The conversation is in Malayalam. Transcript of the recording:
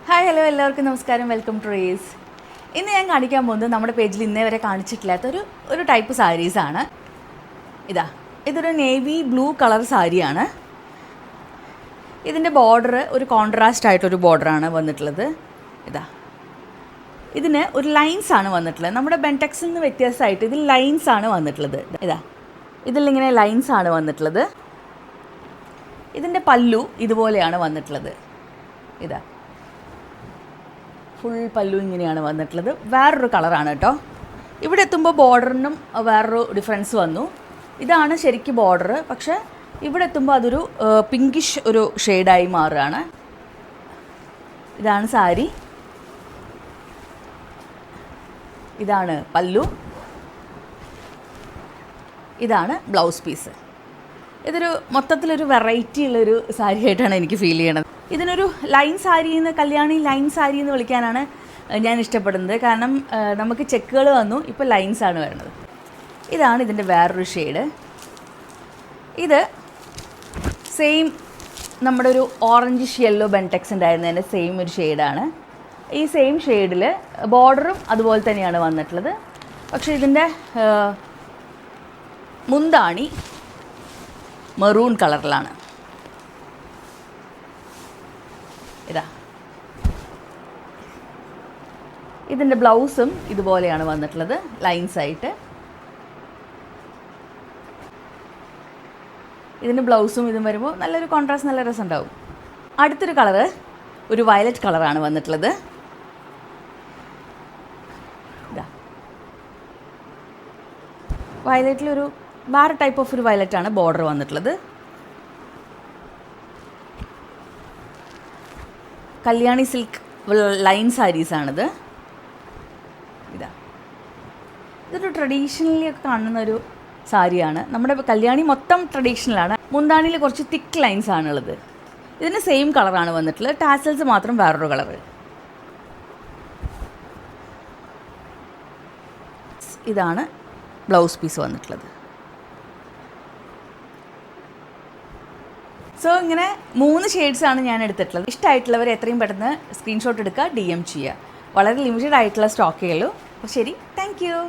ഹായ് ഹലോ എല്ലാവർക്കും നമസ്കാരം, വെൽക്കം ടു റേസ്. ഇന്ന് ഞാൻ കാണിക്കാൻ പോകുന്നത് നമ്മുടെ പേജിൽ ഇന്നേ വരെ കാണിച്ചിട്ടില്ലാത്ത ഒരു ടൈപ്പ് സാരീസാണ്. ഇതൊരു നേവി ബ്ലൂ കളർ സാരിയാണ്. ഇതിൻ്റെ ബോർഡർ ഒരു കോൺട്രാസ്റ്റ് ആയിട്ടൊരു ബോർഡറാണ് വന്നിട്ടുള്ളത്. ഇതിന് ഒരു ലൈൻസ് ആണ് വന്നിട്ടുള്ളത്. നമ്മുടെ ബെൻടെക്സിൽ നിന്ന് വ്യത്യാസമായിട്ട് ഇതിൽ ലൈൻസ് ആണ് വന്നിട്ടുള്ളത്. ഇതിലിങ്ങനെ ലൈൻസ് ആണ് വന്നിട്ടുള്ളത്. ഇതിൻ്റെ പല്ലു ഇതുപോലെയാണ് വന്നിട്ടുള്ളത്. ഫുൾ പല്ലു ഇങ്ങനെയാണ് വന്നിട്ടുള്ളത്. വേറൊരു കളറാണ് കേട്ടോ. ഇവിടെ എത്തുമ്പോൾ ബോർഡറിനും വേറൊരു ഡിഫറൻസ് വന്നു. ഇതാണ് ശരിക്കും ബോർഡർ, പക്ഷേ ഇവിടെ എത്തുമ്പോൾ അതൊരു പിങ്കിഷ് ഒരു ഷെയ്ഡായി മാറുകയാണ്. ഇതാണ് സാരി, ഇതാണ് പല്ലു, ഇതാണ് ബ്ലൗസ് പീസ്. ഇതൊരു മൊത്തത്തിലൊരു വെറൈറ്റി ഉള്ളൊരു സാരി ആയിട്ടാണ് എനിക്ക് ഫീൽ ചെയ്യണത്. ഇതിനൊരു ലൈൻ സാരി എന്ന്, കല്യാണി ലൈൻ സാരി എന്ന് വിളിക്കാനാണ് ഞാൻ ഇഷ്ടപ്പെടുന്നത്. കാരണം നമുക്ക് ചെക്കുകൾ വന്നു, ഇപ്പോൾ ലൈൻസാണ് വരുന്നത്. ഇതാണ് ഇതിൻ്റെ വേറൊരു ഷെയ്ഡ്. ഇത് സെയിം നമ്മുടെ ഒരു ഓറഞ്ചിഷ് യെല്ലോ ബെൻടെക്സ് ഉണ്ടായിരുന്നതിൻ്റെ സെയിം ഒരു ഷെയ്ഡാണ്. ഈ സെയിം ഷെയ്ഡിൽ ബോർഡറും അതുപോലെ തന്നെയാണ് വന്നിട്ടുള്ളത്. പക്ഷേ ഇതിൻ്റെ മുന്താണി മെറൂൺ കളറിലാണ്. ഇതിൻ്റെ ബ്ലൗസും ഇതുപോലെയാണ് വന്നിട്ടുള്ളത്, ലൈൻസ് ആയിട്ട്. ഇതിൻ്റെ ബ്ലൗസും ഇതും വരുമ്പോൾ നല്ലൊരു കോൺട്രാസ്റ്റ്, നല്ല രസമുണ്ടാവും. അടുത്തൊരു കളറ് ഒരു വയലറ്റ് കളറാണ് വന്നിട്ടുള്ളത്. വയലറ്റിലൊരു വേറെ ടൈപ്പ് ഓഫ് ഒരു വയലറ്റാണ് ബോർഡർ വന്നിട്ടുള്ളത്. കല്യാണി സിൽക്ക് ലൈൻ സാരീസാണിത്. ഇതൊരു ട്രഡീഷണലി ഒക്കെ കാണുന്നൊരു സാരിയാണ്. നമ്മുടെ കല്യാണി മൊത്തം ട്രഡീഷണലാണ്. മുന്താണിയിൽ കുറച്ച് തിക്ക് ലൈൻസ് ആണുള്ളത്. ഇതിന് സെയിം കളറാണ് വന്നിട്ടുള്ളത്, ടാസൽസ് മാത്രം വേറൊരു കളറ്. ഇതാണ് ബ്ലൗസ് പീസ് വന്നിട്ടുള്ളത്. സോ ഇങ്ങനെ 3 ഷെയ്ഡ്സാണ് ഞാൻ എടുത്തിട്ടുള്ളത്. ഇഷ്ടമായിട്ടുള്ളവർ എത്രയും പെട്ടെന്ന് സ്ക്രീൻഷോട്ട് എടുക്കുക, DM ചെയ്യുക. വളരെ ലിമിറ്റഡ് ആയിട്ടുള്ള സ്റ്റോക്കേ ഉള്ളൂ. അപ്പോൾ ശരി, താങ്ക് യു.